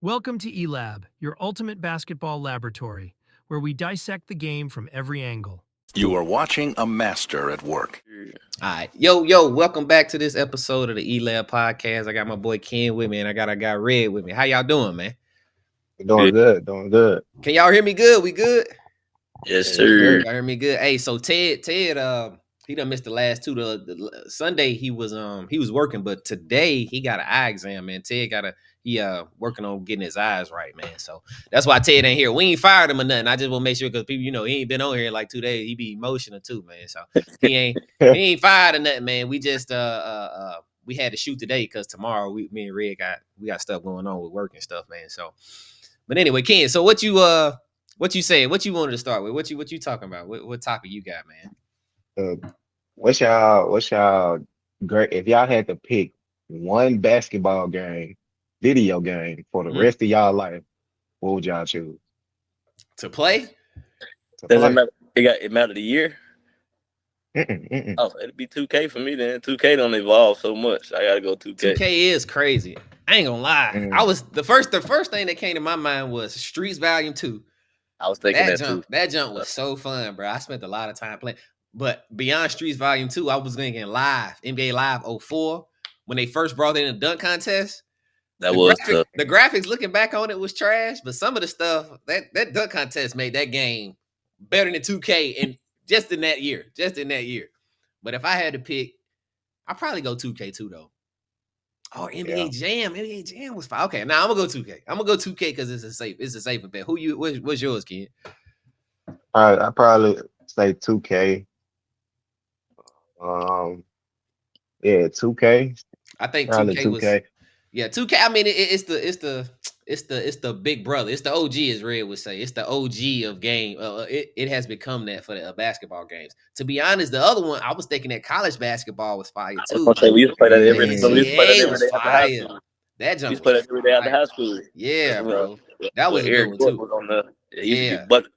Welcome to eLab, your ultimate basketball laboratory, where we dissect the game from every angle. You are watching a master at work. All right. Yo, welcome back to this episode of the eLab podcast. I got my boy Ken with me and I got a guy Red with me. How y'all doing, man? Doing good, doing good. Can y'all hear me good? We good? Yes, Yes, sir. Y'all hear me good? Hey, so Ted, he done missed the last two. The Sunday he was working, but today he got an eye exam, man. He working on getting his eyes right, man. So that's why Ted ain't here. We ain't fired him or nothing. I just want to make sure because people, he ain't been on here in like 2 days. He be emotional too, man. So he ain't fired or nothing, man. We just we had to shoot today because tomorrow me and Red got stuff going on with work and stuff, man. So, but anyway, Ken, so what you saying? What you wanted to start with? What you talking about? What topic you got, man? what's y'all great if y'all had to pick one basketball game, video game for the Mhm. rest of y'all life, what would y'all choose To play? to Doesn't play? matter. It matter the year. Mm-mm. Oh, it'd be 2K for me then. 2K don't evolve so much. I gotta go 2K. 2K is crazy. I ain't gonna lie. I Mm. was the first thing that came to my mind was Streets Volume 2. I was thinking that too. That jump was so fun, bro. I spent a lot of time playing. But beyond Streets Volume 2, I was thinking live, NBA Live 04, when they first brought in the dunk contest. That was tough. The graphics looking back on it was trash, but some of the stuff that dunk contest made that game better than 2K and just in that year. But if I had to pick, I'd probably go 2K2 though. Oh, Yeah, NBA Jam was fine. Okay, now I'm gonna go 2K. I'm gonna go 2K because it's a safer bet. What's yours, kid? I probably say 2K. Um, yeah, 2K, I think probably 2K was 2K. 2K. I mean, it's the big brother. It's the OG, as Red would say. It's the OG of game. It has become that for the basketball games. To be honest, the other one I was thinking that college basketball was fire I was too, gonna say but we used to play that every the day. We used to play that NCAA every was day after high fire. school. That We jump used to play was that every day after fire. high school. Yeah, That's bro. That was when a good Eric one Gordon too. was on the. Yeah, he used to Yeah. get buckets.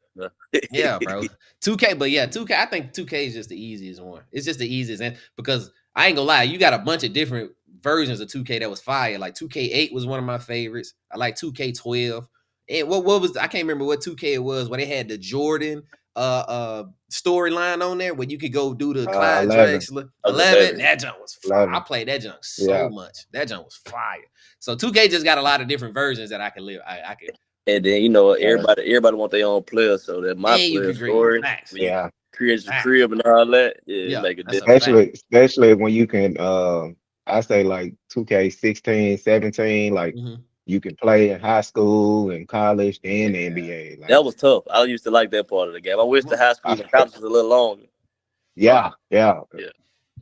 Yeah, bro. 2K, but yeah, 2K. I think 2K is just the easiest one. It's just the easiest, and because I ain't gonna lie, you got a bunch of different versions of 2K that was fire. Like 2K8 was one of my favorites. I like 2K12. And what was I can't remember what 2K it was, where they had the Jordan storyline on there where you could go do the Clyde 11, Drexler I was 11. 11. That junk was fire. I 11. played that junk so Yeah, much. That junk was fire. So 2K just got a lot of different versions that I can live. I could And then yeah, everybody want their own player. So that my and you player could agree. story Facts. when you yeah. create your Facts. crib and all that, yeah, it Yeah, make a that's a difference. fact. Especially when you can I say like 2K16, 17, like Mhm. you can play in high school and college and the Yeah. NBA. Like That was tough. I used to like that part of the game. I wish the Mo- high school I, and college was a little longer. mo- yeah, Yeah. they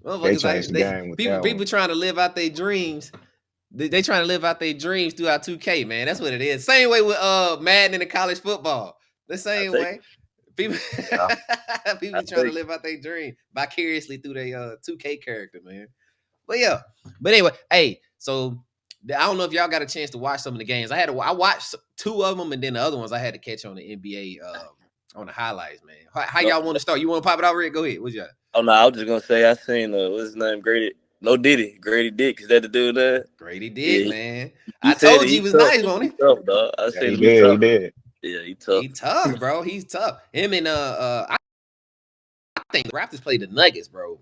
Motherfuckers, changed the they game with that people one. trying to live out their dreams. They trying to live out their dreams throughout 2K, man. That's what it is. Same way with Madden in the college football. The I same take way. People Yeah, I people trying to take live out their dream vicariously through their 2K character, man. But yeah. But anyway, hey, so I don't know if y'all got a chance to watch some of the games. I watched two of them, and then the other ones I had to catch on the NBA on the highlights, man. How no. y'all want to start? You want to pop it out, Rick? Go ahead. What you got? Oh no, I was just gonna say I seen what's his name, Grady Dick. Is that the dude there? Grady Yeah, Dick, man. he I said told it. you he He was tough. nice, won't He he? tough, dog. I yeah, seen he him. He did, he tough. did. Yeah, he tough. He tough, bro. He's tough. Him and I think the Raptors played the Nuggets, bro.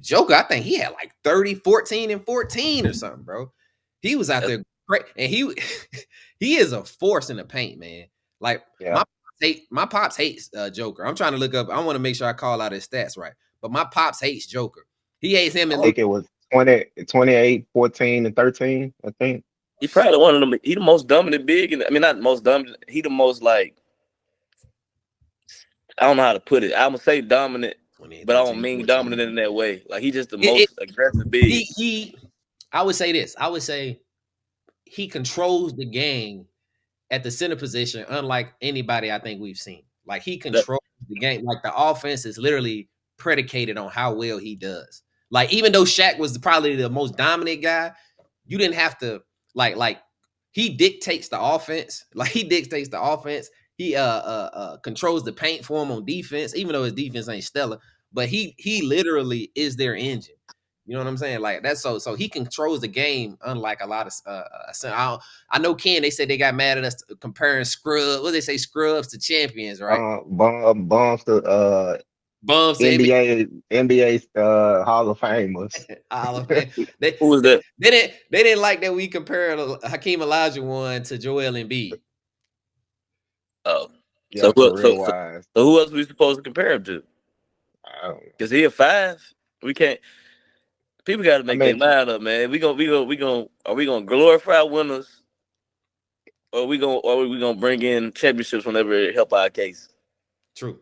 Joker, I think he had like 30, 14, and 14 or something, bro. He was out That's, there great, and he he is a force in the paint, man. Like Yeah, my pops hates Joker. I'm trying to look up. I want to make sure I call out his stats right. But my pops hates Joker. He hates him I and think it was 20, 28, 14, and 13, I think. he probably one of them. He the most dominant big, and I mean not most dominant. He the most like I don't know how to put it. I'm gonna say dominant, 28, but I don't 13, mean 14. dominant in that way. Like he just the It, most aggressive big. he I would say this. I would say he controls the game at the center position, unlike anybody I think we've seen. Like he That, controls the game. Like the offense is literally predicated on how well he does. Like even though Shaq was probably the most dominant guy, you didn't have to like he dictates the offense. Like he dictates the offense. He controls the paint for him on defense, even though his defense ain't stellar. But he literally is their engine. You know what I'm saying? Like that's so he controls the game, unlike a lot of I know Ken. They said they got mad at us comparing scrub. What they say, scrubs to champions, right? Bombs to Bums to NBA Hall of Famers. all of it. They, Who was they that? they didn't like that we compared Hakeem Olajuwon to Joel Embiid. Oh, Yeah, career wise. so who else we supposed to compare him to? I don't know. Because he a 5. We can't. People got to make their mind up, man. Are we gonna glorify winners, or are we gonna bring in championships whenever it help our case? True.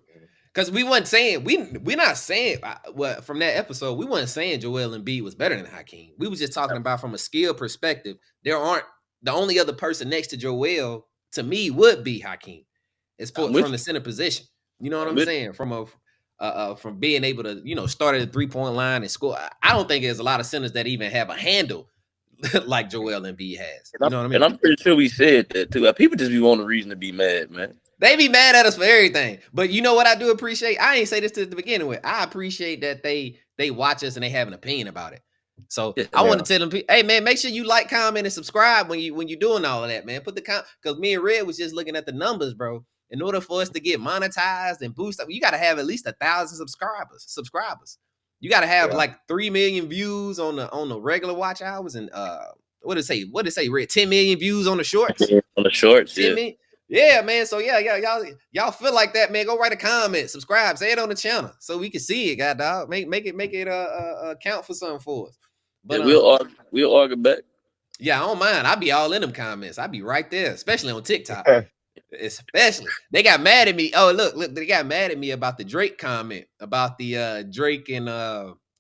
Because we wasn't saying we're not saying well from that episode, we wasn't saying Joel Embiid was better than Hakeem. We was just talking about from a skill perspective. There aren't the only other person next to Joel to me would be Hakeem. It's from the center position. You know what I'm saying? From from being able to start at the 3-point line and score. I don't think there's a lot of centers that even have a handle like Joel Embiid has. You know what I mean? And I'm pretty sure we said that too. People just be wanting a reason to be mad, man. They be mad at us for everything. But you know what I do appreciate? I ain't say this to the beginning with. I appreciate that they watch us and they have an opinion about it. So I want to tell them, hey man, make sure you like, comment, and subscribe when you doing all of that, man. Put the because me and Red was just looking at the numbers, bro. In order for us to get monetized and boost up, you got to have at least 1,000 subscribers. You got to have like 3 million views on the regular watch hours and what did it say, Red? 10 million views on the shorts. On the shorts, 10 million. Yeah, man. So y'all feel like that, man. Go write a comment, subscribe, say it on the channel so we can see it, god dog. Make it count for something for us. But we'll argue back. Yeah, I don't mind. I be all in them comments. I be right there, especially on TikTok. Especially they got mad at me. Oh, look, they got mad at me about the Drake comment about the Drake and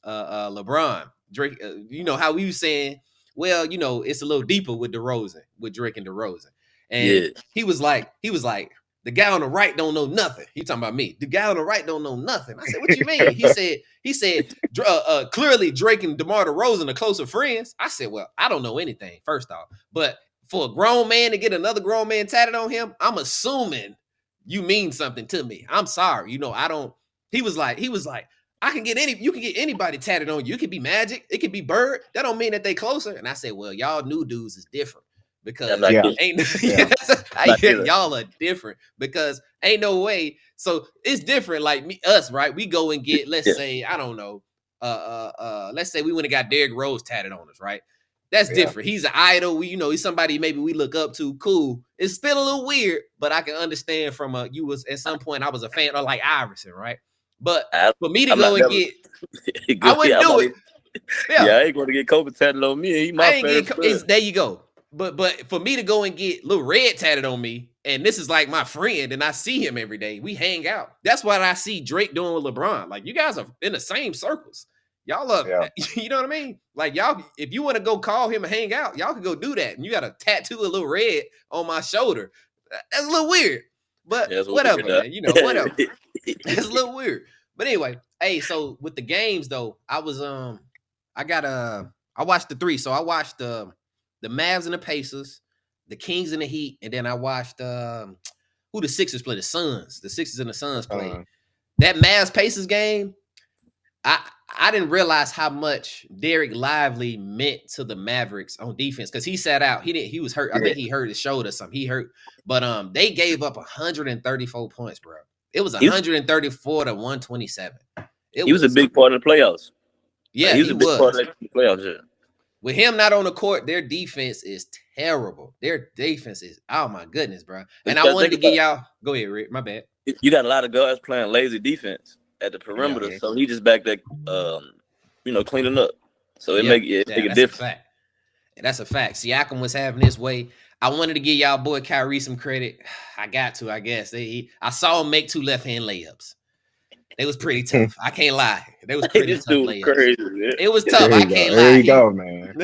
LeBron. Drake, you know how we was saying, well, it's a little deeper with DeRozan, with Drake and DeRozan. And he was like, the guy on the right don't know nothing. He talking about me. The guy on the right don't know nothing. I said, what you mean? He said, clearly Drake and DeMar DeRozan are closer friends. I said, well, I don't know anything, first off. But for a grown man to get another grown man tatted on him, I'm assuming you mean something to me. I'm sorry. I don't. He was like, you can get anybody tatted on you. It could be Magic. It could be Bird. That don't mean that they closer. And I said, well, y'all new dudes is different. Because y'all are different because ain't no way. So it's different. Like us, right? We go and get, let's say, I don't know. Let's say we went and got Derrick Rose tatted on us, right? That's different. He's an idol. He's somebody maybe we look up to. Cool. It's still a little weird, but I can understand from you was at some point I was a fan of like Iverson, right? But for me to go and get, I wouldn't do it. I ain't going to get Kobe tatted on me. He my favorite. There you go. But for me to go and get Lil Red tatted on me, and this is like my friend, and I see him every day. We hang out. That's what I see Drake doing with LeBron. Like you guys are in the same circles. Y'all are, you know what I mean? Like y'all, if you want to go call him and hang out, y'all can go do that. And you got a tattoo of Lil Red on my shoulder. That's a little weird. But whatever, man. Whatever. That's a little weird. But anyway, hey, so with the games though, I was I watched the 3. So I watched the Mavs and the Pacers, the Kings and the Heat, and then I watched who the Sixers play, the Suns. The Sixers and the Suns played. That Mavs Pacers game, I didn't realize how much Derek Lively meant to the Mavericks on defense because he sat out. He was hurt. I think he hurt his shoulder or something. He hurt. But they gave up 134 points, bro. It was 134 to 127. He was a big part of the playoffs. Yeah, he was a big part of the playoffs. Yeah. With him not on the court, their defense is terrible. Their defense is, oh my goodness, bro. And I wanted to get y'all. Go ahead, Rick. My bad. You got a lot of guys playing lazy defense at the perimeter, so he just back there, cleaning up. So it make a difference. That's a fact. Siakam was having his way. I wanted to give y'all boy Kyrie some credit. I got to, I guess. I saw him make 2 left-hand layups. They was pretty tough. I can't lie. They was pretty tough layups. Crazy, man. It was tough. I can't lie. There you go, man.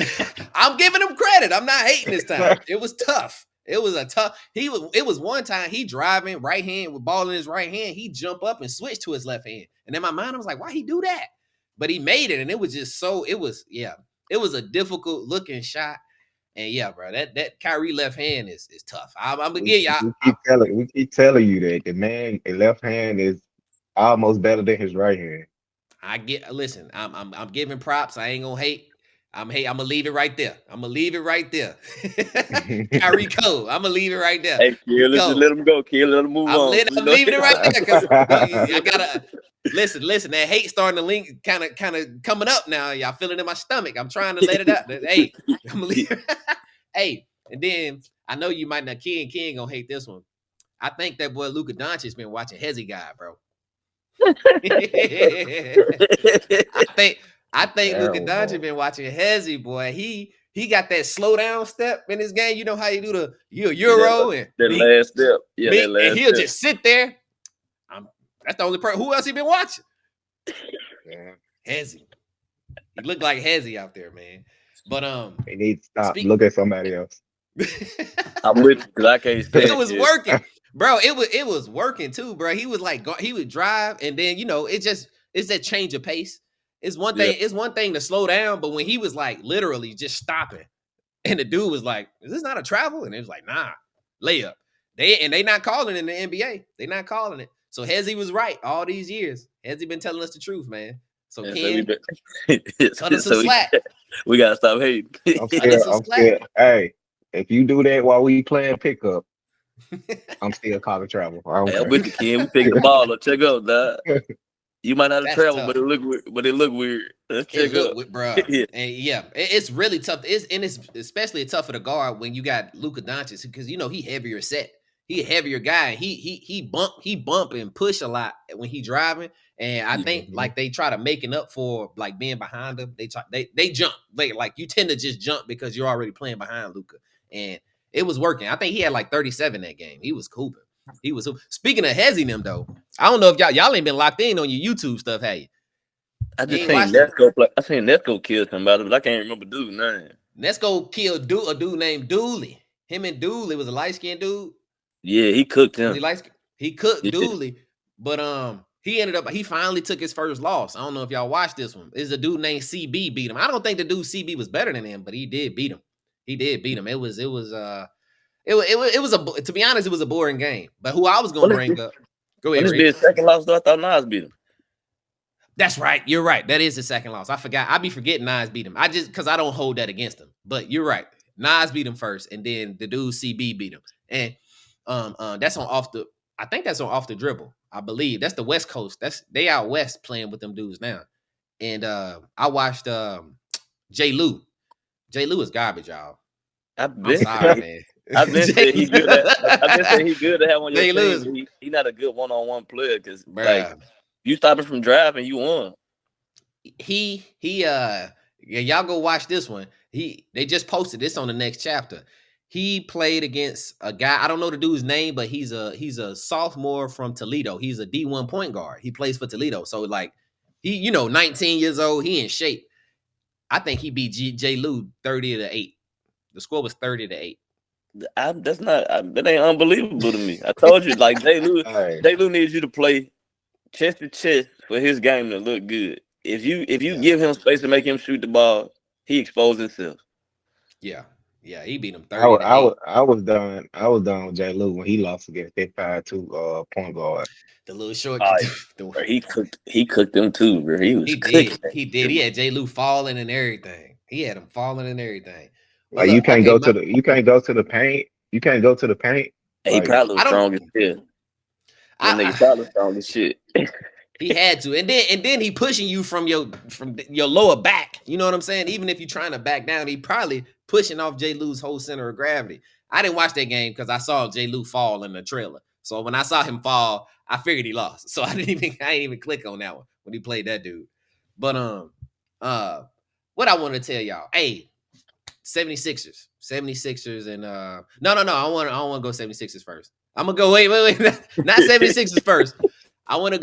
I'm giving him credit. I'm not hating this time. It was tough. It was a tough. It was one time he driving right hand with ball in his right hand. He jump up and switch to his left hand. And in my mind, I was like, why he do that? But he made it, and it was just so. It was a difficult looking shot. And bro, that Kyrie left hand is tough. I'm gonna get y'all. We keep telling you that the man, a left hand is almost better than his right hand. Listen, I'm giving props. I ain't gonna hate. I'm gonna leave it right there. I'm gonna leave it right there. Kyrie Cole. I'm gonna leave it right there. Hey, He Kill, let's just go. let him go. Kill, let him move on. I'm leaving it right there because I gotta listen. That hate starting to link, kind of coming up now. Y'all feel it in my stomach. I'm trying to let it out. Hey, I'm gonna leave. Hey, and then I know you might not. King gonna hate this one. I think that boy Luka Doncic been watching Hezzy Guy, bro. I think Luka Doncic been watching Hezzy, boy. He got that slow down step in his game. You know how you do the Euro and that last step. Yeah, that last and he'll just sit there. That's the only person. Who else he been watching? Yeah. Hezzy. He looked like Hezzy out there, man. But he needs to stop. Look at somebody else. I'm with you because I can't stand it was working, bro. It was working too, bro. He was like he would drive, and then it's that change of pace. It's one thing. It's one thing to slow down, but when he was like literally just stopping, and the dude was like, "Is this not a travel?" And it was like, "Nah, layup." They not calling it in the NBA. They not calling it. So Hezzy was right all these years. Hezzy been telling us the truth, man. So Ken, cut us some slack. We gotta stop hating. I'm scared. Hey, if you do that while we playing pickup, I'm still calling travel. I'm with you, Ken. We pick the ball up. Check out, dog. You might not have traveled, tough. but it look weird. Check out, bro. And it's really tough. It's especially tough for the guard when you got Luka Doncic because he heavier set. He a heavier guy. He bump and push a lot when he driving. And I think like they try to making up for like being behind him. They jump. Like you tend to just jump because you're already playing behind Luka. And it was working. I think he had like 37 that game. He was cooping. Speaking of Hezzy them though. I don't know if y'all ain't been locked in on your YouTube stuff, have you? I just seen Nesco play. I seen Nesco kill somebody, but I can't remember dude's name. Nesco killed a dude named Dooley. Him and Dooley was a light-skinned dude. Yeah, he cooked him. He cooked Dooley, but he finally took his first loss. I don't know if y'all watched this one. It's a dude named CB beat him. I don't think the dude CB was better than him, but he did beat him. It was to be honest, it was a boring game. But who I was gonna bring up? Go ahead. When this be his second loss, though, I thought Nas beat him. That's right. You're right. That is the second loss. I forgot. I be forgetting Nas beat him. Because I don't hold that against him. But you're right. Nas beat him first, and then the dude CB beat him. And that's on off the. I think that's on off the dribble. I believe that's the West Coast. They out west playing with them dudes now. And I watched J. Lou. J. Lou is garbage, y'all. I'm sorry, man. I've been saying he good. I've been saying he good to have on your team. He not a good one-on-one player because like you stop him from driving, you won. Y'all go watch this one. They just posted this on the next chapter. He played against a guy. I don't know the dude's name, but he's a sophomore from Toledo. He's a D1 point guard. He plays for Toledo. So like he 19 years old. He in shape. I think he beat J. Lou 30-8. The score was 30-8. That ain't unbelievable to me. I told you, like J. Lou needs you to play chest to chest for his game to look good. If you give him space to make him shoot the ball, he exposed himself. Yeah, he beat him 30-8. I was done with J. Lou when he lost against that 5'2" point guard. The little short. He cooked them too, bro. He did. He had J. Lou falling and everything. He had him falling and everything. Like you can't go to the paint. You can't go to the paint. He probably was strong as shit. That nigga probably strong as shit. He had to, and then he pushing you from your lower back. You know what I'm saying? Even if you're trying to back down, he probably pushing off J. Lou's whole center of gravity. I didn't watch that game because I saw J. Lou fall in the trailer. So when I saw him fall, I figured he lost. So I didn't even click on that one when he played that dude. But what I want to tell y'all, hey, 76ers, and no, I don't want to go 76ers first. I'm gonna go wait, not 76ers first. I want to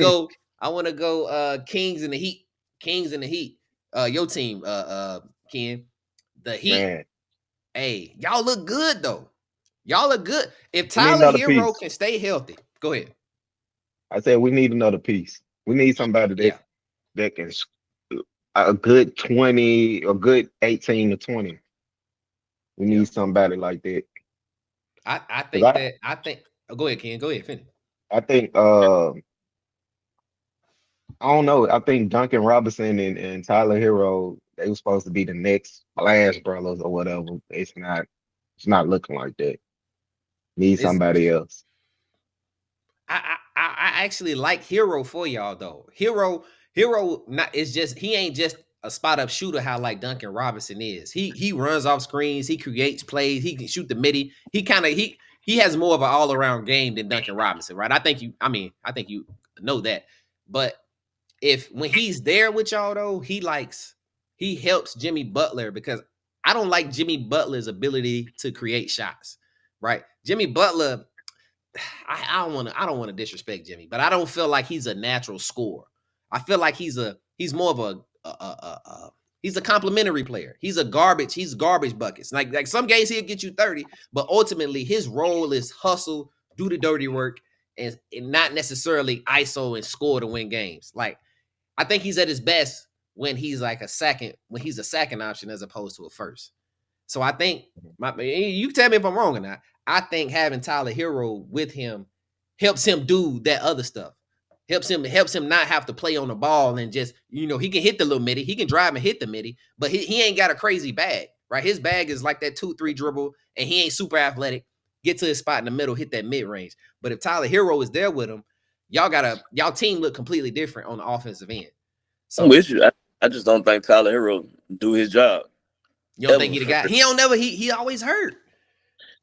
go Kings and the Heat. Your team, Ken. The Heat. Man. Hey, y'all look good though. Y'all look good. If Tyler Hero can stay healthy, go ahead. I said we need another piece. We need somebody that can a good 20, a good 18 to 20. We need somebody like that. I think. Oh, go ahead, Ken. Go ahead, finish. I think I don't know. I think Duncan Robinson and Tyler Hero, they were supposed to be the next Flash brothers or whatever. It's not looking like that. Need Is somebody else. I actually like Hero for y'all though. Hero not is just he ain't just a spot up shooter how like Duncan Robinson is. He runs off screens, he creates plays, he can shoot the midi. He has more of an all around game than Duncan Robinson, right? I think you know that. But if when he's there with y'all though, he helps Jimmy Butler because I don't like Jimmy Butler's ability to create shots, right? Jimmy Butler I don't want to disrespect Jimmy, but I don't feel like he's a natural scorer. I feel like he's more of he's a complimentary player. He's garbage buckets. Like some games he'll get you 30, but ultimately his role is hustle, do the dirty work, and not necessarily ISO and score to win games. Like I think he's at his best when he's a second option as opposed to a first. So I think you tell me if I'm wrong or not. I think having Tyler Hero with him helps him do that other stuff. Helps him not have to play on the ball and just, he can hit the little midi. He can drive and hit the midi, but he ain't got a crazy bag, right? His bag is like that 2-3 dribble, and he ain't super athletic. Get to his spot in the middle, hit that mid range. But if Tyler Hero is there with him, y'all team look completely different on the offensive end. So I'm with you. I just don't think Tyler Hero do his job. You don't think he the guy? He always hurt.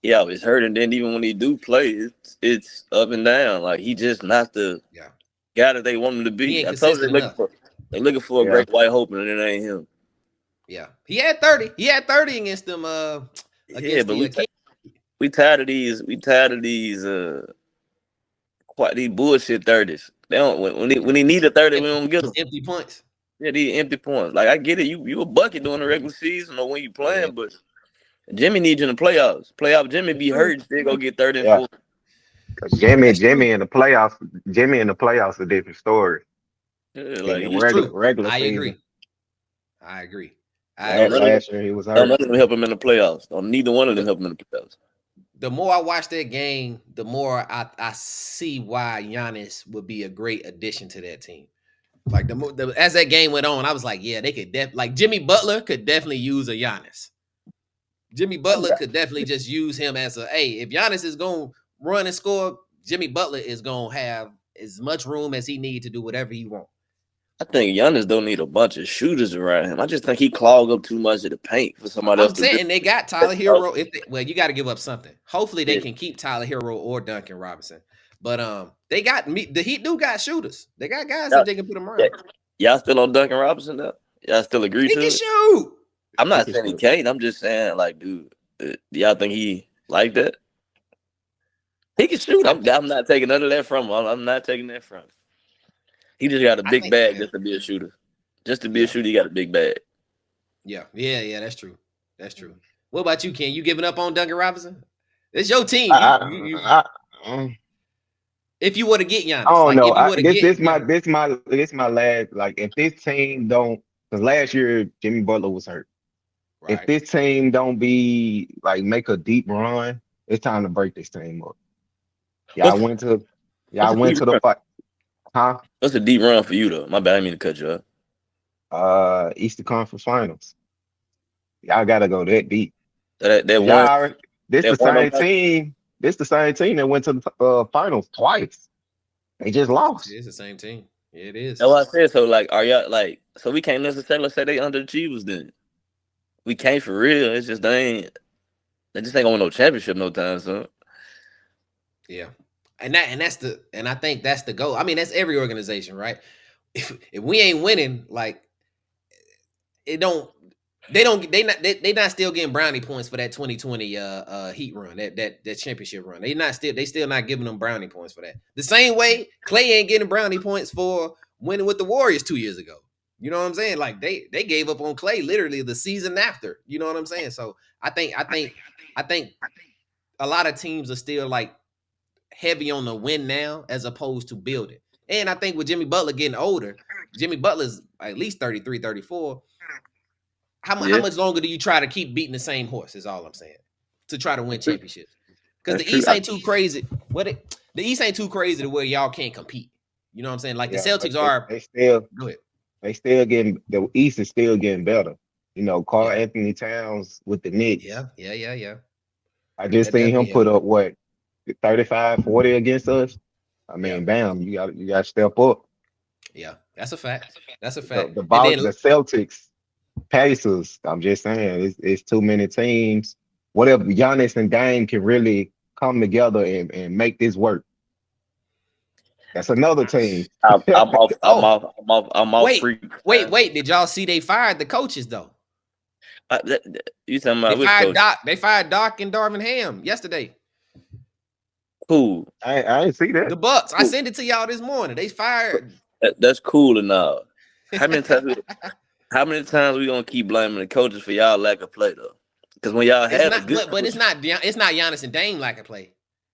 He always hurt, and then even when he do play, it's up and down. Like he just not the guy that they want him to be. I told you they're looking for a great white hope, and it ain't him. Yeah, he had 30. He had 30 against them. We tired of these. We tired of these. These bullshit 30s. They don't when he need a 30, we don't get them. Empty points. Yeah, these empty points. Like I get it, you a bucket during the regular season or when you playing, but Jimmy needs you in the playoffs. Jimmy be hurt, still go get 30 and 40. Jimmy in the playoffs a different story. Yeah, like regular I season. I agree. Last year he was hurt. None of them help him in the playoffs. Neither one of them help him in the playoffs. The more I watch that game, the more I see why Giannis would be a great addition to that team. Like as that game went on, I was like, yeah, they could like Jimmy Butler could definitely use a Giannis. Jimmy Butler could definitely just use him as if Giannis is going to run and score, Jimmy Butler is going to have as much room as he need to do whatever he wants. I think Giannis don't need a bunch of shooters around him. I just think he clog up too much of the paint for somebody else. I'm saying, and they got Tyler Hero. You got to give up something. Hopefully, they can keep Tyler Hero or Duncan Robinson. But they got the Heat do got shooters. They got guys that they can put them around. Y'all still on Duncan Robinson though? Y'all still agree to it? He can shoot. I'm not saying he can't. I'm just saying, like, dude, do y'all think he like that? He can shoot. I'm not taking none of that from him. I'm not taking that from him. He just got a big bag just to be a shooter. Just to be a shooter, he got a big bag. Yeah, that's true. That's true. What about you, Ken? You giving up on Duncan Robinson? It's your team. If you were to get Giannis, I don't know. This my last. Like, if this team don't, because last year Jimmy Butler was hurt. Right. If this team don't make a deep run, it's time to break this team up. Y'all went to the fight. Huh? What's a deep run for you though? My bad, I didn't mean to cut you up. Eastern Conference Finals. Y'all gotta go that deep. This the same team. This the same team that went to the finals twice. They just lost. It's the same team. Yeah, it is. That's what I said. So like, are y'all so we can't necessarily say they underachievers then? We can't for real. It's just they just ain't gonna win no championship no time soon. Yeah. And I think that's the goal. I mean, that's every organization, right? If we ain't winning, like they not still getting brownie points for that 2020 Heat run, that championship run. They still not giving them brownie points for that. The same way Clay ain't getting brownie points for winning with the Warriors 2 years ago. You know what I'm saying? Like they gave up on Clay literally the season after. You know what I'm saying? So I think a lot of teams are still like heavy on the win now as opposed to building. And I think with Jimmy Butler getting older, Jimmy Butler's at least 33, 34. How much longer do you try to keep beating the same horse is all I'm saying to try to win championships? Because the East ain't too crazy. The East ain't too crazy to where y'all can't compete. You know what I'm saying? Like the Yeah, but Celtics are. Go ahead. they still getting the East is still getting better. You know, Carl Yeah, Anthony Towns with the Knicks. yeah. I just That seen him definitely put helped. up what 35, 40 against us. I Yeah, mean, bam, you got to step up. yeah. That's a fact. That's a The fact. the And ball, then the Celtics, Pacers. I'm just saying, it's too many teams. Whatever Giannis and Dame can really come together and make this work. That's another team. I'm off. I'm oh, off. I'm off wait, freak. wait. Did y'all see they fired the coaches though? You talking They about which fired coach? Doc. They fired Doc and Darvin Ham yesterday. Cool. I ain't see that. The Bucks. I Cool. sent it to y'all this morning. They fired. That's cool and all. How many times? How many times we gonna keep blaming the coaches for y'all lack of play though? Because when y'all It's had a not, good but coach, it's not. It's not Giannis and Dame like a play.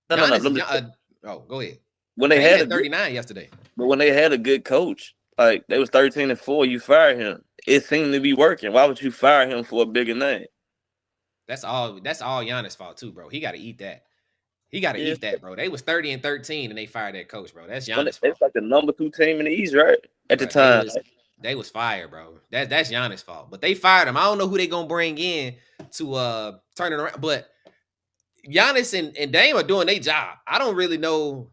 no. Giannis is. Oh, go ahead. When they Dame had a had good, 39 yesterday. but when they had a good coach, like they was 13-4, you fire him. It seemed to be working. Why would you fire him for a bigger name? That's all. That's all Giannis' fault too, bro. He got to eat that. He got to Yeah, eat that, bro. They was 30-13 and they fired that coach, bro. That's when Giannis' it's fault, like the number 2 team in the East, right? At the bro. They time, was fired, bro. That's Giannis' fault. But they fired him. I don't know who they gonna bring in to turn it around. But Giannis and Dame are doing their job. I don't really know.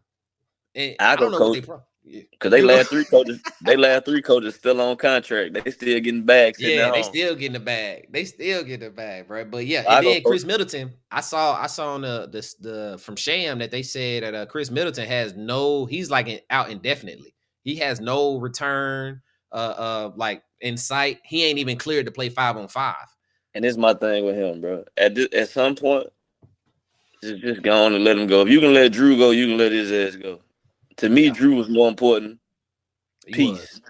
And I I don't go know what coach they pro. Yeah. because they You go. last 3 coaches. They last 3 coaches still on contract. They still getting bags sitting at Yeah, they home. still getting the bag. They still get the bag, bro. But yeah, and I go then coach. Chris Middleton. I saw on the from Sham that they said that Chris Middleton has no. He's like out indefinitely. He has no return. Like in sight. He ain't even cleared to play 5-on-5. And this is my thing with him, bro. At some point, just go on and let him go. If you can let Drew go, you can let his ass go. To me, Yeah, Drew was more important. he was. Peace.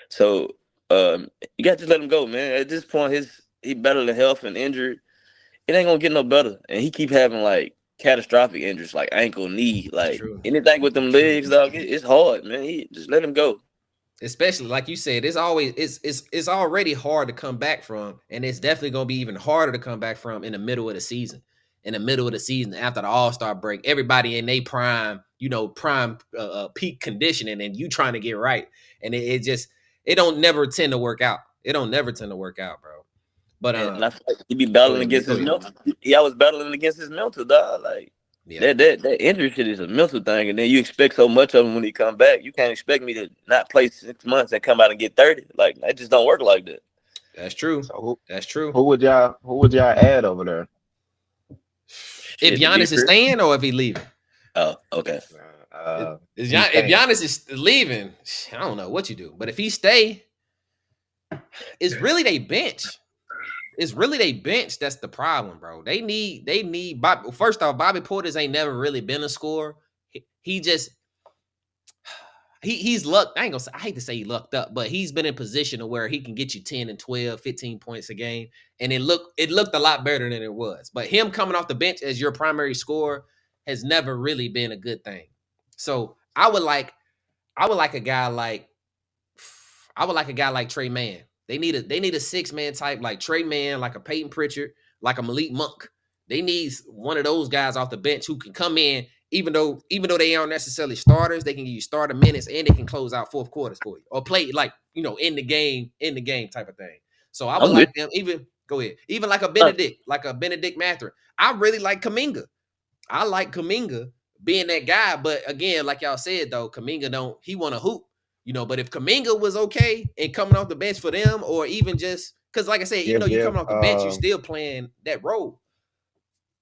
So you got to let him go, man. At this point, he better than health and injured. It ain't gonna get no better. And he keep having like catastrophic injuries, like ankle, knee, It's like true. anything with them True. legs, dog. It's hard, man. Just let him go. Especially like you said, it's already hard to come back from, and it's definitely gonna be even harder to come back from in the middle of the season. In the middle of the season, after the All-Star break, everybody in their prime, prime peak conditioning, and you trying to get right, and it don't never tend to work out. It don't never tend to work out, bro. But And I feel like he be go battling ahead, man. against Go his ahead. mental. He always battling against his mental, dog. Like Yeah, that injury shit is a mental thing, and then you expect so much of him when he come back. You can't expect me to not play 6 months and come out and get 30. Like that just don't work like that. that's true. So That's true. who would y'all add over there? If Shit, to be Giannis is fair. staying or if he leaving. Oh, okay. He's If staying. Giannis is leaving, I don't know what you do. But if he stay, it's really they bench. It's really they bench that's the problem, bro. They need Bobby. First off, Bobby Portis ain't never really been a scorer. He just he's lucked. I ain't gonna say I hate to say he lucked up, but he's been in position to where he can get you 10 and 12, 15 points a game. And it looked a lot better than it was. But him coming off the bench as your primary scorer has never really been a good thing. So I would like a guy like Trey Mann. They need a 6-man type like Trey Mann, like a Peyton Pritchard, like a Malik Monk. They need one of those guys off the bench who can come in, even though they aren't necessarily starters, they can give you starter minutes and they can close out fourth quarters for you or play like in the game type of thing. So I would I'm with like them even go ahead, even like a you. Benedict Mathurin. I really like Kaminga. I like Kaminga being that guy, but again, like y'all said though, Kaminga he want to hoop, But if Kaminga was okay and coming off the bench for them, or even just because, like I said, even though you Give coming off the bench, you still playing that role.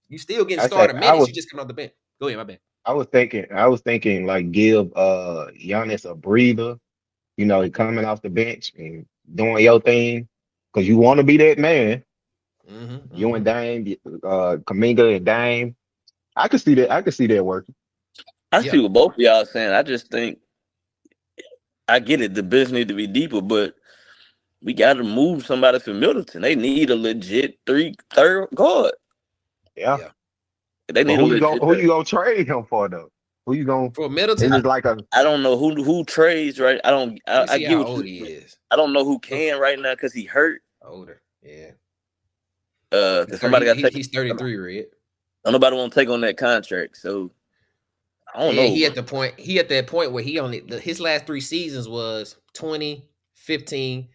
You still getting I say starter minutes. You just coming off the bench. Go ahead, my bad. I was thinking like give Giannis a breather. He coming off the bench and doing your thing because you want to be that man. You and Dame, Kaminga and Dame. I could see that. I could see that working. I Yeah, see what both of y'all saying. I just think I get it. The bench need to be deeper, but we got to move somebody for Middleton. They need a legit third guard. Yeah. yeah. They But need a who you legit. gonna who you gonna trade him for though? Who you gonna? For Is Middleton, it like a I don't know who trades right. I don't. let me I see get how what you. old he is. I don't know who Look, can right now because he hurt. older. Yeah, Because somebody got to take. he's 33. Red. Nobody want to take on that contract. So I don't And know, he bro. at that point where he only his last 3 seasons was 20, 15,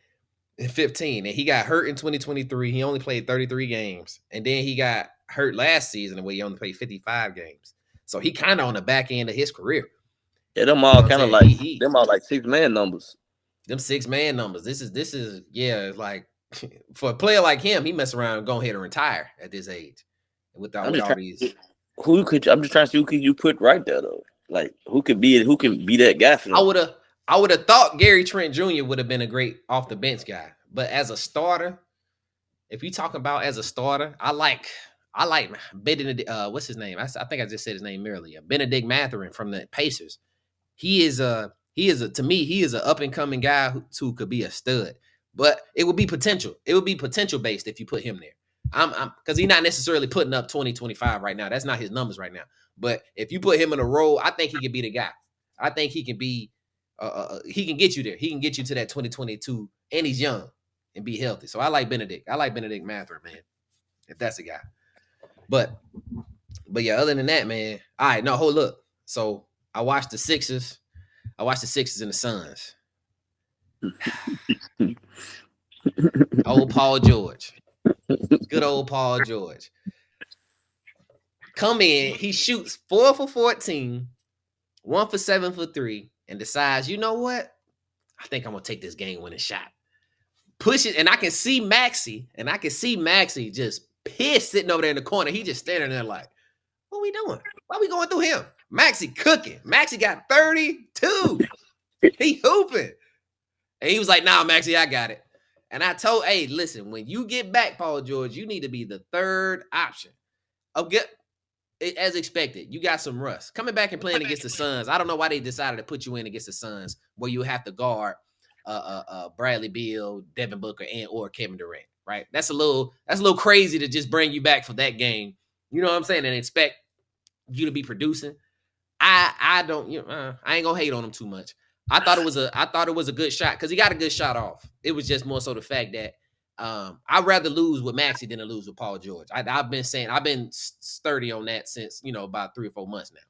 and 15. And he got hurt in 2023. He only played 33 games. And then he got hurt last season where he only played 55 games. So he kind of on the back end of his career. Yeah, them You know all what I'm kind of saying? like He them all like 6-man numbers. them 6-man numbers. This is yeah, like for a player like him, he mess around and go ahead and retire at this age. I'm With just all trying these. to I'm just trying to see who could you put right there though. Like who can be that guy for I them? would have thought Gary Trent Jr. would have been a great off the bench guy. But as a starter, if you talk about as a starter, I like Benedict. What's his name? I think I just said his name earlier. Benedict Mathurin from the Pacers. He is a to me he is an up and coming guy who could be a stud. But it would be potential. It would be potential based if you put him there. I'm because he's not necessarily putting up 20, 25 right now. That's not his numbers right now. But if you put him in a role, I think he can be the guy. I think he can be. He can get you there. He can get you to that 2022, and he's young and be healthy. So I like Benedict. I like Benedict Mather, man. If that's a guy. But yeah, other than that, man. All right, no, hold up. So I watched the Sixers. I watched the Sixers and the Suns. Old Paul George. Good old Paul George. Come in, he shoots 4 for 14, 1 for 7 for 3, and decides, you know what? I think I'm gonna take this game winning shot. Push it, and I can see Maxie just pissed sitting over there in the corner. He just standing there like, what we doing? Why we going through him? Maxie cooking. Maxie got 32. He hooping. And he was like, nah, Maxie, I got it. And I told, hey, listen, when you get back, Paul George, you need to be the third option. Okay, as expected, you got some rust. Coming back and playing against the Suns, I don't know why they decided to put you in against the Suns where you have to guard Bradley Beal, Devin Booker, and or Kevin Durant, right? That's a little crazy to just bring you back for that game. You know what I'm saying? And expect you to be producing. I don't, I ain't gonna hate on him too much. I thought it was a good shot because he got a good shot off. It was just more so the fact that I'd rather lose with Maxey than to lose with Paul George. I've been sturdy on that since about 3 or 4 months now.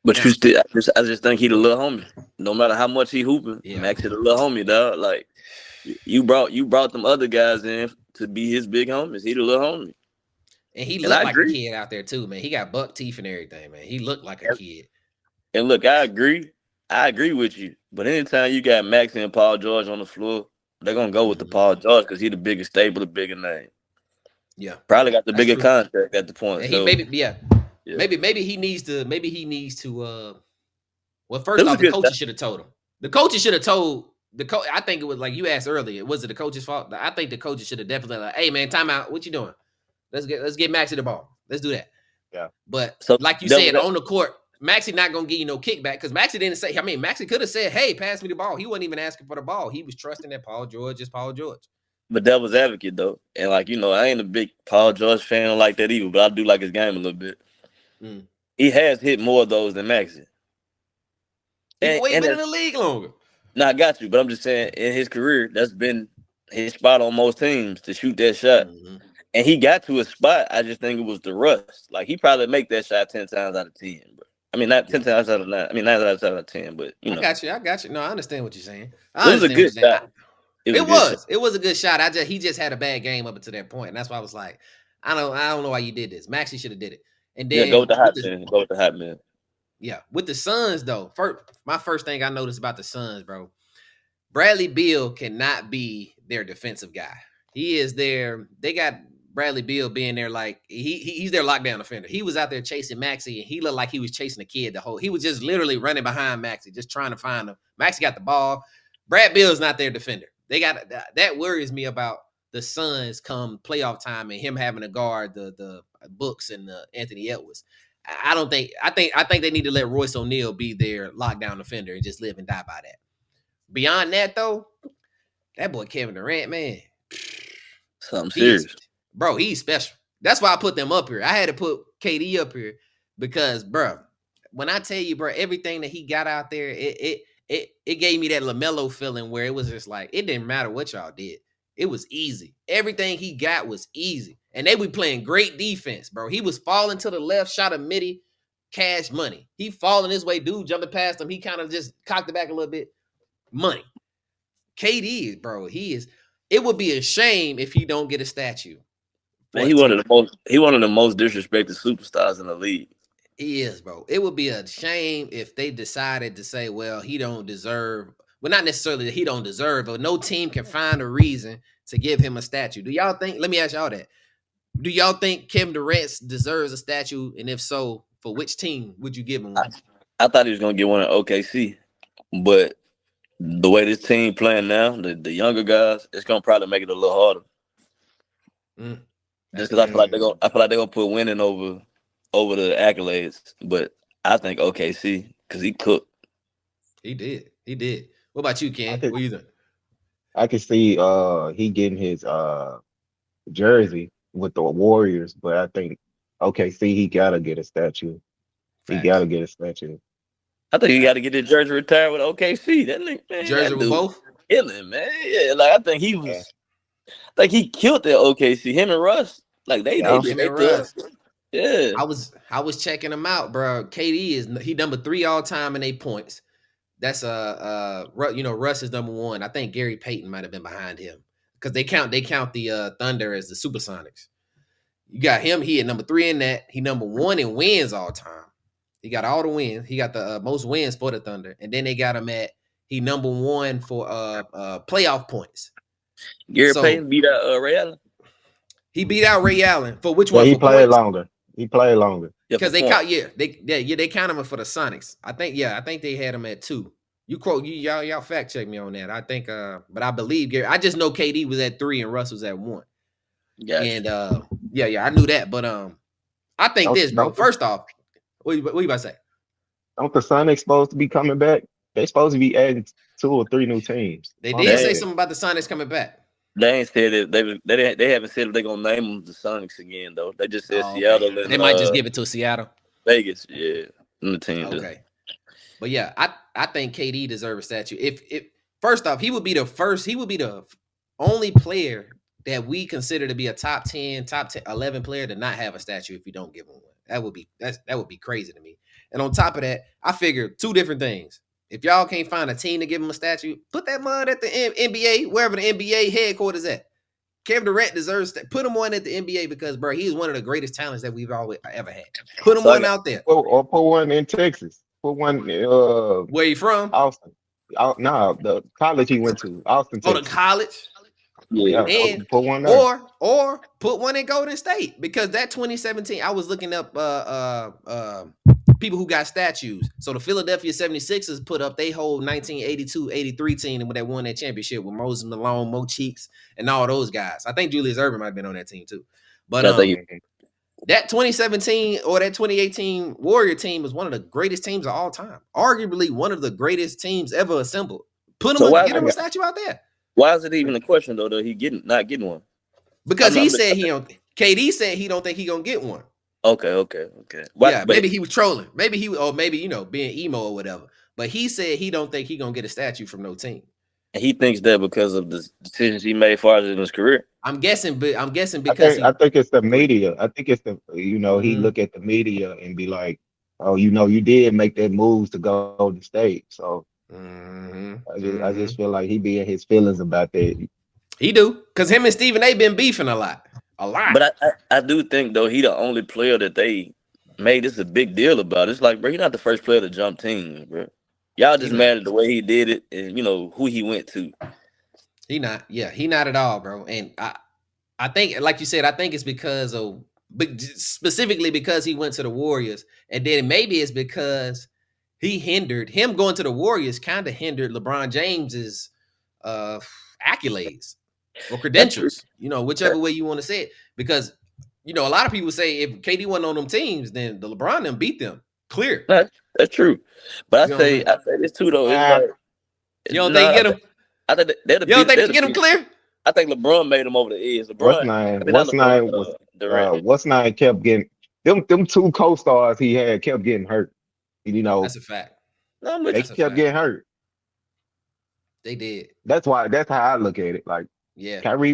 But Now, you still, I just think he the little homie. No matter how much he hooping, yeah. Max is the little homie, dog. Like you brought them other guys in to be his big homies. He the little homie, and he and looked I like a agree. kid out there too, man. He got buck teeth and everything, man. He looked like a kid. And look, I agree with you. But anytime you got Max and Paul George on the floor, they're gonna go with the Paul George because he the biggest stable, the bigger name. Yeah, Probably got the that's bigger true. contract at the point. And So maybe he needs to. Well, first it was off, a the good coaches should have told him. The coaches should have told the coach. I think it was like you asked earlier. Was it the coach's fault? I think the coaches should have definitely like, hey man, timeout. What you doing? Let's get Maxie the ball. Let's do that. Yeah. But So like you that said, was on the court, Maxie not gonna give you no kickback because Maxie didn't say. I mean, Maxie could have said, "Hey, pass me the ball." He wasn't even asking for the ball. He was trusting that Paul George is Paul George. But devil's advocate though, and like I ain't a big Paul George fan like that either, but I do like his game a little bit. He has hit more of those than Maxie. He been And in the league longer. No, I got you, but I'm just saying in his career, that's been his spot on most teams to shoot that shot. And he got to a spot. I just think it was the rust. Like he probably make that shot 10 times out of 10, bro. I mean, not 10 times out of 9. I mean, 9 times out of 10, but I got you. No, I understand what you're saying. It was a good shot. It was a good shot. He just had a bad game up until that point, and that's why I was like, I don't know why you did this. Maxie should have did it. And then go with the hot man. Go with the hot man. Yeah, with the Suns though. My first thing I noticed about the Suns, bro, Bradley Beal cannot be their defensive guy. He is there. They got Bradley Beal being there like he's their lockdown defender. He was out there chasing Maxey, and he looked like he was chasing a kid. He was just literally running behind Maxey, just trying to find him. Maxey got the ball. Brad Beal's not their defender. They got that worries me about the Suns come playoff time and him having to guard the Books and the Anthony Edwards. I think they need to let Royce O'Neal be their lockdown defender and just live and die by that. Beyond that, though, that boy Kevin Durant, man, something serious, bro. He's special. That's why I put them up here. I had to put KD up here because, bro, when I tell you, bro, everything that he got out there, it gave me that LaMelo feeling where it was just like it didn't matter what y'all did. It was easy. Everything he got was easy. And they were playing great defense, bro. He was falling to the left, shot a midi, cash money. He falling his way, dude jumping past him. He kind of just cocked it back a little bit. Money. KD, bro, he is. It would be a shame if he don't get a statue. Man, he one of the most disrespected superstars in the league. He is, bro. It would be a shame if they decided to say, well, he don't deserve. Well, not necessarily that he don't deserve, but no team can find a reason to give him a statue. Do y'all think? Let me ask y'all that. Do y'all think Kevin Durant deserves a statue? And if so, for which team would you give him one? I thought he was gonna get one at OKC, but the way this team playing now, the younger guys, it's gonna probably make it a little harder. Just because I feel like they're gonna put winning over the accolades. But I think OKC because he cooked. He did. What about you, Ken? What you think? I can see he getting his jersey with the Warriors, but I think OKC he gotta get a statue. Facts. He gotta get a statue. I think he got to get his jersey retired with OKC. That nigga, man, jersey with both? Killing, man. Yeah, like I think he was. Yeah. I think he killed that OKC. Him and Russ, like they Russ. Yeah. I was checking him out, bro. KD he number 3 all time in 8 points. That's Russ is number 1. I think Gary Payton might have been behind him because they count the Thunder as the Supersonics. You got him. He at number 3 in that. He number 1 in wins all time. He got all the wins. He got the most wins for the Thunder, and then they got him at he number 1 for playoff points. Gary Payton beat out Ray Allen. He beat out Ray Allen for which one? He for played points? longer. He played longer because they count. They count him for the Sonics. I think they had him at 2. Y'all fact check me on that. I think, but I believe Gary. I just know KD was at 3 and Russ was at 1. Gotcha. And I knew that, but I think bro. First off. What you about to say? Don't the Sonics supposed to be coming back? They supposed to be adding 2 or 3 new teams. They did say something about the Sonics coming back. They ain't said it. They haven't said if they're gonna name them the Sonics again though. They just said Seattle. Okay. And, they might just give it to Seattle. Vegas, yeah. The team. Okay. But yeah, I think KD deserves a statue. If first off, he would be the only player that we consider to be a top 10, 11 player to not have a statue if you don't give him one. That would be crazy to me. And on top of that, I figured 2 different things. If y'all can't find a team to give him a statue, put that mud at the NBA, wherever the NBA headquarters at. Kevin Durant deserves that. Put him one at the NBA because, bro, he's one of the greatest talents that we've ever had. Put him one out there. Or put one in Texas. Put one. Where you from? Austin. No, the college he went to, Austin, Texas. Oh, the college. Yeah, and put one there. Or put one in Golden State because that 2017, I was looking up people who got statues. So the Philadelphia 76ers put up they whole 1982-83 team that won that championship with Moses Malone, Mo Cheeks, and all those guys. I think Julius Erving might have been on that team too. But that 2017 or that 2018 Warrior team was one of the greatest teams of all time. Arguably one of the greatest teams ever assembled. Get him a statue out there. Why is it even a question though? He not getting one? Because he said he don't. KD said he don't think he gonna get one. Okay. Maybe he was trolling. Maybe being emo or whatever. But he said he don't think he gonna get a statue from no team. And he thinks that because of the decisions he made far as in his career. I'm guessing because I think it's the media. I think it's the he look at the media and be like, oh, you did make that move to go to state, so. I just feel like he be in his feelings about that. He do, because him and Stephen A been beefing a lot. But I do think though he the only player that they made this a big deal about. It's like, bro, he's not the first player to jump teams, bro. Y'all just mad at the way he did it and who he went to. He not at all, bro. And I think, like you said, I think it's because of specifically because he went to the Warriors, and then maybe it's because him going to the Warriors kind of hindered LeBron James's accolades or credentials, whichever way you want to say it. Because, a lot of people say if KD wasn't on them teams, then the LeBron them beat them. Clear. That's true. But I say this too, though. It's like, you don't think you get him? I think you don't think you get him clear? I think LeBron made him over the edge. What's nine kept getting them 2 co-stars he had kept getting hurt. That's a fact. They kept getting hurt. They did. That's how I look at it. Like, yeah, Kyrie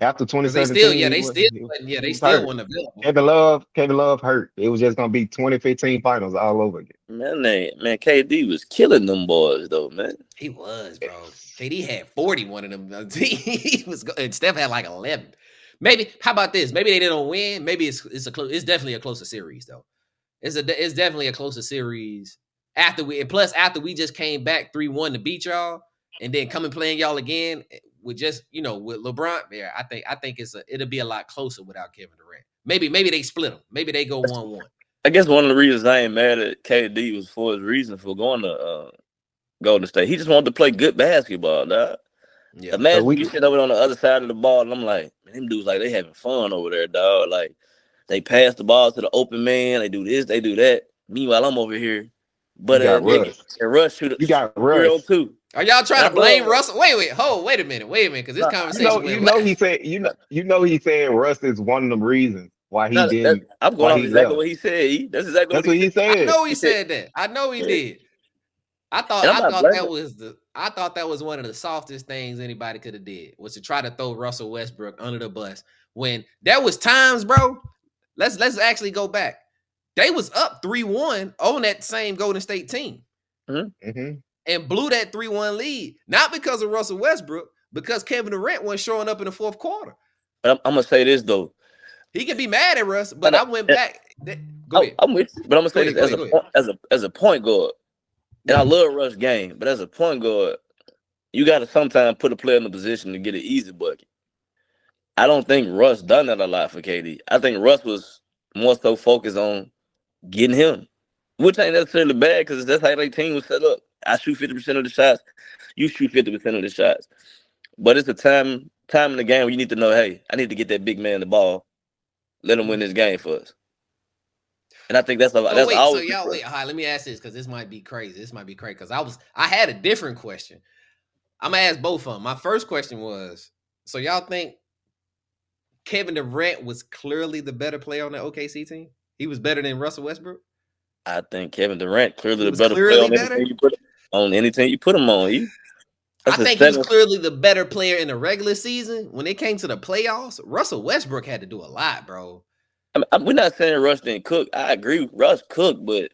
After Because they still, 2017, yeah, he they was still, he, he they was still hurt. weren't available. Kevin Love hurt. It was just gonna be 2015 finals all over again. Man, KD was killing them boys though, man. He was, bro. KD had 41 of them. He was, and Steph had like 11. Maybe. How about this? Maybe they didn't win. Maybe it's definitely a closer series though. It's definitely a closer series after we just came back 3-1 to beat y'all, and then come and playing y'all again with just with LeBron there. I think it'll be a lot closer without Kevin Durant. Maybe they split them. Maybe they go 1-1. I guess one of the reasons I ain't mad at KD was for his reason for going to Golden State. He just wanted to play good basketball, dog. Yeah. Imagine you sitting over on the other side of the ball, and I'm like, man, them dudes like they having fun over there, dog. Like they pass the ball to the open man, they do this, they do that. Meanwhile, I'm over here, but You got Russ. and Russ shoot You got 3-on-2. Are y'all trying to blame Russell? Wait a minute, because this conversation went left. He said he said Russ is one of the reasons why he didn't. I'm going off exactly what he said. That's exactly what he said. I know he said that. I know he did. I thought that was one of the softest things anybody could have did, was to try to throw Russell Westbrook under the bus when there was times, bro. Let's actually go back. They was up 3-1 on that same Golden State team. Mm-hmm. And blew that 3-1 lead, not because of Russell Westbrook, because Kevin Durant wasn't showing up in the fourth quarter. But I'm gonna say this though. He can be mad at Russ, but I went back. Go ahead. I'm with you, but I'm gonna say this as a point guard. And I love Russ game, but as a point guard, you got to sometimes put a player in a position to get an easy bucket. I don't think Russ done that a lot for KD. I think Russ was more so focused on getting him, which ain't necessarily bad because that's how their team was set up. I shoot 50% of the shots, you shoot 50% of the shots. But it's a time in the game where you need to know, hey, I need to get that big man the ball, let him win this game for us. And I think that's always. So y'all wait. All right, let me ask this because this might be crazy. Because I had a different question. I'm gonna ask both of them. My first question was: so y'all think Kevin Durant was clearly the better player on the OKC team? He was better than Russell Westbrook. I think Kevin Durant clearly the better player on anything you put him on. I think he was clearly the better player in the regular season. When it came to the playoffs, Russell Westbrook had to do a lot, bro. We're not saying Russ didn't cook. I agree, Russ cooked, but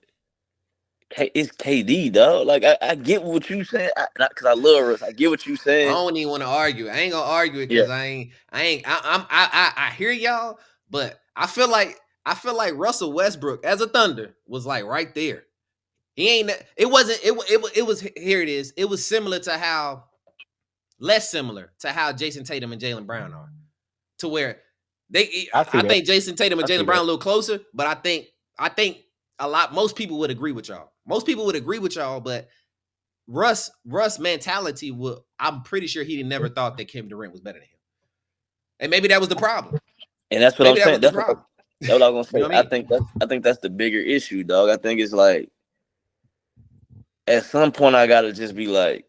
it's KD, dog. Like I get what you saying, because I love Russ. I get what you saying. I don't even want to argue. I ain't gonna argue it because I hear y'all, but I feel like Russell Westbrook as a Thunder was like right there. He ain't. It wasn't. It was. Here it is. It was less similar to how Jason Tatum and Jaylen Brown are, to where. I think Jason Tatum and Jaylen Brown a little closer, but I think most people would agree with y'all. Most people would agree with y'all, but Russ mentality I'm pretty sure he never thought that Kevin Durant was better than him. And maybe that was the problem. And that's what I'm saying. That's what I was gonna say. You know I think that's the bigger issue, dog. I think it's like at some point I gotta just be like,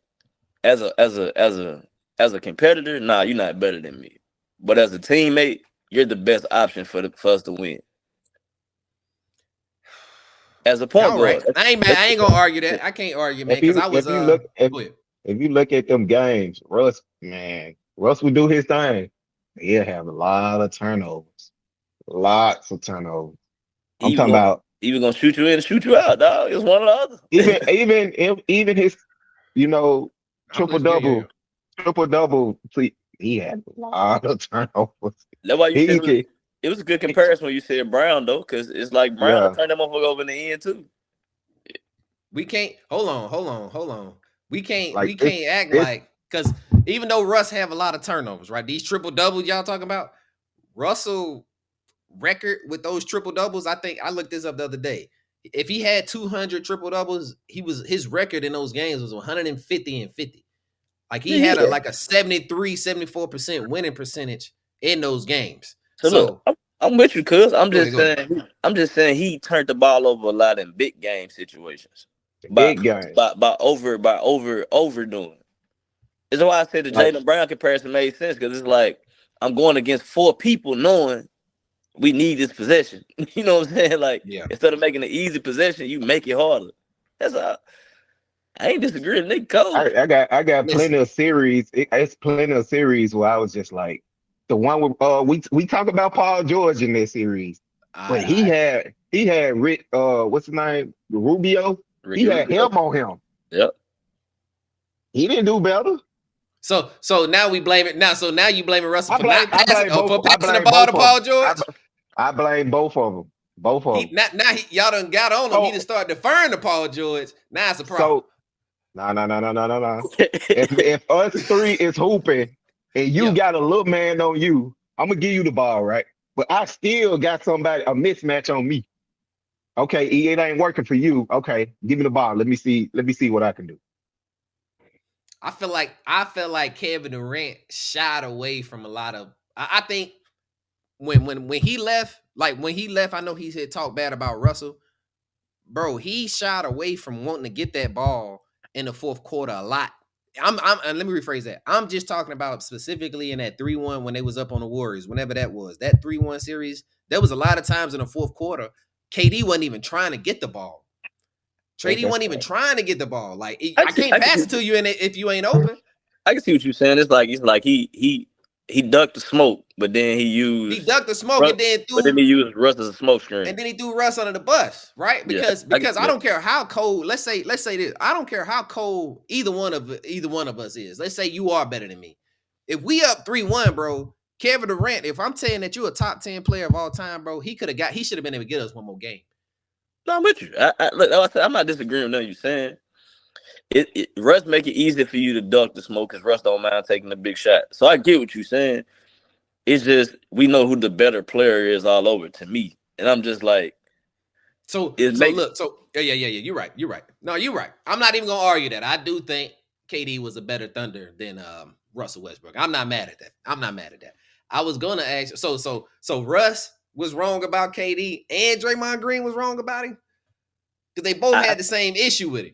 as a competitor, nah, you're not better than me. But as a teammate, you're the best option for us to win. As a point guard, I ain't gonna argue that. I can't argue, man, because I was. If you look at them games, Russ would do his thing. He'll have a lot of turnovers, lots of turnovers. I'm talking about even gonna shoot you in and shoot you out, dog. It's one or the other. Even his, triple double. He had a lot of turnovers. That's why you said it was a good comparison when you said Brown, though, because it's like Brown turned that motherfucker over in the end too. We can't hold on. We can't act like, because even though Russ have a lot of turnovers, right? These triple doubles y'all talking about, Russell record with those triple doubles. I think I looked this up the other day. If he had 200 triple doubles, his record in those games was 150 and 50. Like he had a 74% winning percentage in those games. So look, I'm with you, cuz I'm just saying he turned the ball over a lot in big game situations. By overdoing. It's why I said the Jaylen Brown comparison made sense, because it's like I'm going against 4 people knowing we need this possession. You know what I'm saying? Like, instead of making an easy possession, you make it harder. That's all. I ain't disagreeing with Nick Cole. I got plenty of series. It's plenty of series where I was just like, The one with we talk about Paul George in this series, but he had Rick what's his name, Rubio. Ricky He had Rubio. him on him. Yep. He didn't do better. So now we blame it. So now you blaming Russell I for not passing, for passing the ball to Paul George. I blame both of them. Both of them. Y'all done got on him. He done started deferring to Paul George. Now it's a problem. So no. if us three is hooping and you got a little man on you, I'm gonna give you the ball, right? But I still got a mismatch on me. Okay, it ain't working for you. Okay, give me the ball. Let me see what I can do. I feel like Kevin Durant shied away from a lot of. I think when he left, I know he said talk bad about Russell, bro. He shied away from wanting to get that ball in the fourth quarter a lot. And let me rephrase that. I'm just talking about specifically in that 3-1 when they was up on the Warriors, whenever that was. That 3-1 series, there was a lot of times in the fourth quarter, KD wasn't even trying to get the ball. Trady wasn't even trying to get the ball. Like I can't pass it to you if you ain't open. I can see what you're saying. It's like he ducked the smoke, but then he ducked the smoke and then he used Russ as a smoke screen. And then he threw Russ under the bus, right? Because I don't care how cold. Let's say this. I don't care how cold either one of us is. Let's say you are better than me. If we up 3-1, bro, Kevin Durant, if I'm saying that you're a top 10 player of all time, bro, he should have been able to get us one more game. No, I'm with you. Look, I'm not disagreeing with nothing you're saying. Russ make it easy for you to duck the smoke because Russ don't mind taking a big shot. So I get what you're saying. It's just we know who the better player is all over to me, and I'm just like, yeah. You're right. No, you're right. I'm not even gonna argue that. I do think KD was a better Thunder than Russell Westbrook. I'm not mad at that. I was gonna ask. So Russ was wrong about KD, and Draymond Green was wrong about him because they both had the same issue with him.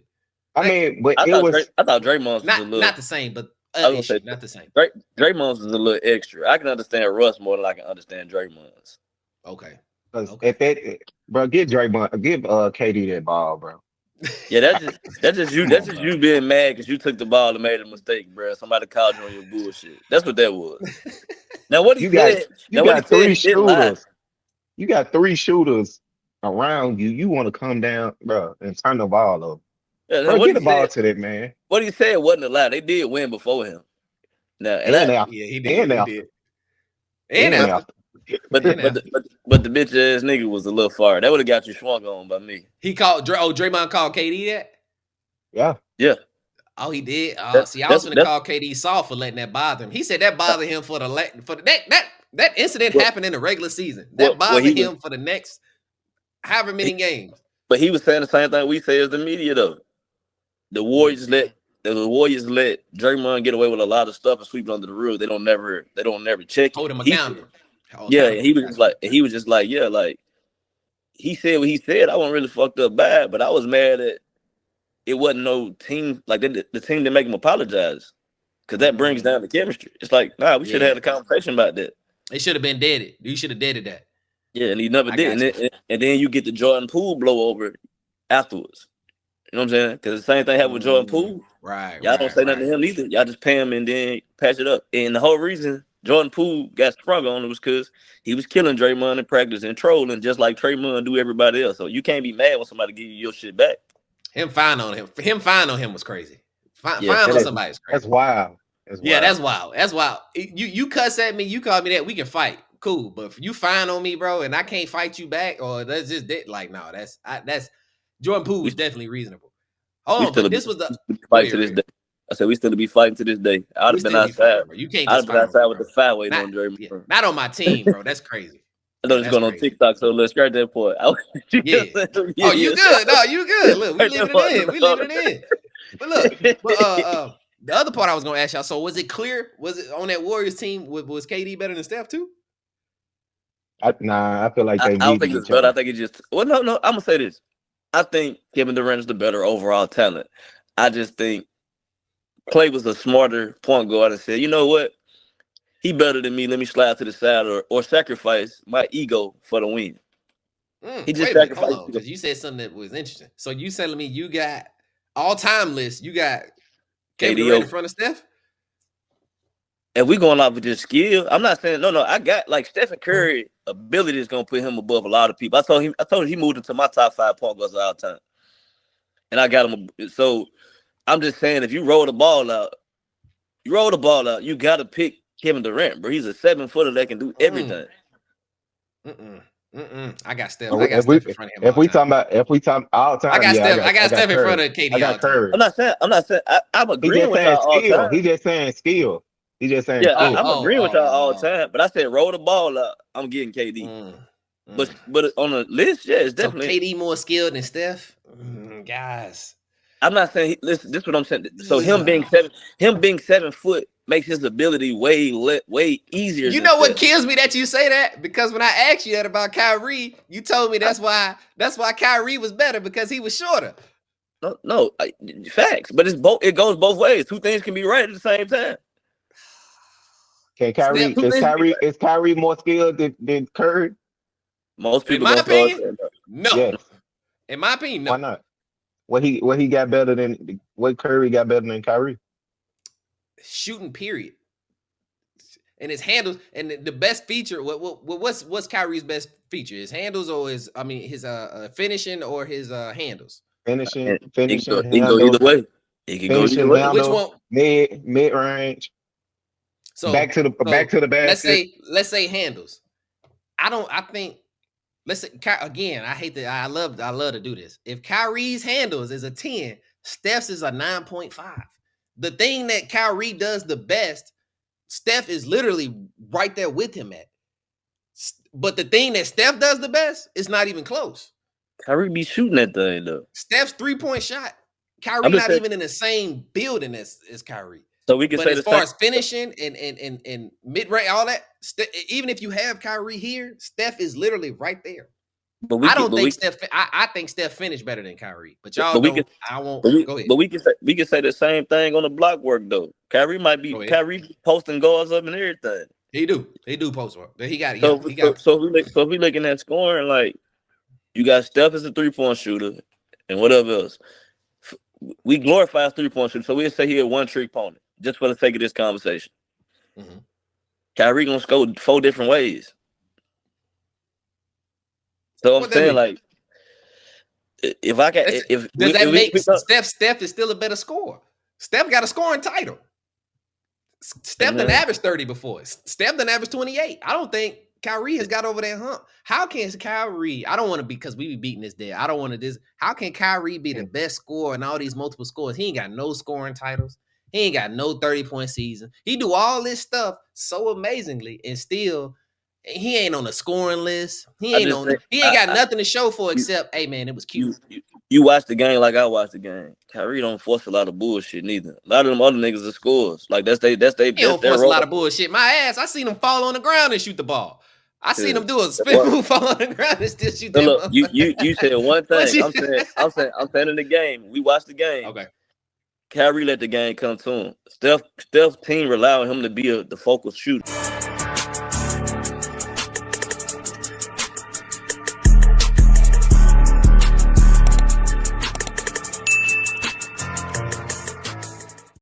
I mean, but I thought Draymond's was a little not the same, but not the same. Draymond's is a little extra. I can understand Russ more than I can understand Draymond's. Okay. Bro, give KD that ball, bro. Yeah, that's just you. That's just you being mad because you took the ball and made a mistake, bro. Somebody called you on your bullshit. That's what that was. Now what he said? You got three shooters. You got three shooters around you. You want to come down, bro, and turn the ball over. Yeah, bro, get the ball to that man. What he said wasn't allowed. They did win before him. Now, he did. But the bitch ass nigga was a little far. That would have got you swung on by me. He called Draymond called KD that? Yeah. Oh, he did. I was gonna call KD soft for letting that bother him. He said that bothered him for that incident happened in the regular season. That bothered him for the next however many games. But he was saying the same thing we say as the media though. The Warriors let Draymond get away with a lot of stuff and sweep it under the rug. They don't never check. Hold him accountable. He was just like, yeah, like he said what he said. I wasn't really fucked up bad, but I was mad that it wasn't no team like the team didn't make him apologize because that brings down the chemistry. It's like, nah, we should have had a conversation about that. It should have been deaded. You should have deaded that. Yeah, and he never did. And then you get the Jordan Poole blow over afterwards. You know what I'm saying? Because the same thing happened with Jordan Poole. Right. Y'all don't say nothing to him either. Y'all just pay him and then patch it up. And the whole reason Jordan Poole got sprung on was because he was killing Draymond in practice and trolling just like Draymond do everybody else. So you can't be mad when somebody give you your shit back. Him fine on him was crazy. Fine on somebody's crazy. That's wild. That's wild. You cuss at me, you call me that, we can fight. Cool. But if you fine on me, bro, and I can't fight you back, or that's just like, no, that's Jordan Poole was definitely reasonable. Hold on, but this was the fight to this day. I said we still be fighting to this day. I'd have been outside. You can't I'd have been outside with the 5 weight on Draymond. Yeah, not on my team, bro. That's crazy. I know it's going on TikTok, so let's scratch that point. Oh, you good? No, you good. Look, we leaving it in. But look, the other part I was gonna ask y'all. So was it clear? Was it on that Warriors team? Was KD better than Steph too? I feel like I don't think it's better. I think it's just no. I'm gonna say this. I think Kevin Durant is the better overall talent. I just think Klay was a smarter point guard and said, you know what? He better than me. Let me slide to the side or sacrifice my ego for the win. He just sacrificed. Because you said something that was interesting. So you telling me you got all time list? You got Kevin Durant in front of Steph? if we going off with just skill, I'm not saying no. I got like Stephen Curry ability is gonna put him above a lot of people. I told him he moved into my top 5 point guards of all time, and I got him. So I'm just saying, if you roll the ball out, you gotta pick Kevin Durant, bro. He's a 7-footer that can do everything. I got Steph. So I got Steph in front of him. If we talking all time, I got Steph. I got Steph in Curry. front of KD. I got Curry. I'm not saying. I'm agreeing with y'all all skill. time. He just saying skill. He just saying yeah. skill. I'm agreeing with y'all all time. But I said roll the ball out. I'm getting KD. But on the list, yeah, it's definitely KD more skilled than Steph. Guys, I'm not saying. Listen, this is what I'm saying. So him being 7 foot makes his ability way easier. You know what kills me that you say that? Because when I asked you that about Kyrie, you told me that's why Kyrie was better because he was shorter. No, facts. But it's both. It goes both ways. Two things can be right at the same time. Okay, is Kyrie more skilled than Curry? Most people in my don't opinion, no. Yes. In my opinion, no. Why not? What he got better than what Curry got better than Kyrie? Shooting, period. And his handles, and the best feature. What's Kyrie's best feature? His handles or his finishing or his handles? Finishing. It can go either way. It can go either way. Handle, which one? Mid range. So back to the basket. Let's say handles. Let's say again. I love to do this. If Kyrie's handles is a 10, Steph's is a 9.5. The thing that Kyrie does the best, Steph is literally right there with him at. But the thing that Steph does the best is not even close. Kyrie be shooting that thing though. Steph's 3-point shot. Kyrie not even in the same building as Kyrie. So we can say as far as finishing and mid range, all that. Even if you have Kyrie here, Steph is literally right there. But I think Steph finished better than Kyrie. But y'all don't. I won't. Go ahead. But we can say the same thing on the block work though. Kyrie posting guards up and everything. He do post work. But he got. So if we looking at scoring, like you got Steph as a 3-point shooter and whatever else. We glorify 3-point shooter, so we'll say he a one-trick pony, just for the sake of this conversation. Mm-hmm. Kyrie gonna score 4 different ways. So I'm saying, like, if I can, does that make Steph is still a better scorer? Steph got a scoring title. Steph done averaged 30 before. Steph done averaged 28. I don't think Kyrie has got over that hump. How can Kyrie? I don't want to be, because we be beating this dead. I don't want to this. How can Kyrie be the best scorer in all these multiple scores? He ain't got no scoring titles. He ain't got no 30-point season. He do all this stuff so amazingly, and still he ain't on the scoring list. He ain't got nothing to show for except, hey man, it was cute. You watch the game like I watch the game. Kyrie don't force a lot of bullshit neither. A lot of them other niggas are scores. Like that's they. He don't force a lot of bullshit. My ass, I seen him fall on the ground and shoot the ball. I seen him do a spin move, fall on the ground and still shoot that. Look, you said one thing. I'm saying in the game. We watched the game. Okay. Kyrie let the game come to him. Steph team rely on him to be the focal shooter.